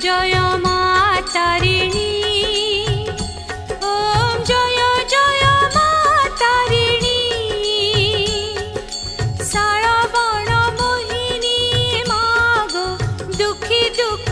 जय मा तारिणी ओम जय जय मा तारिणी शाल बण मोहिनी मागो दुखी दुख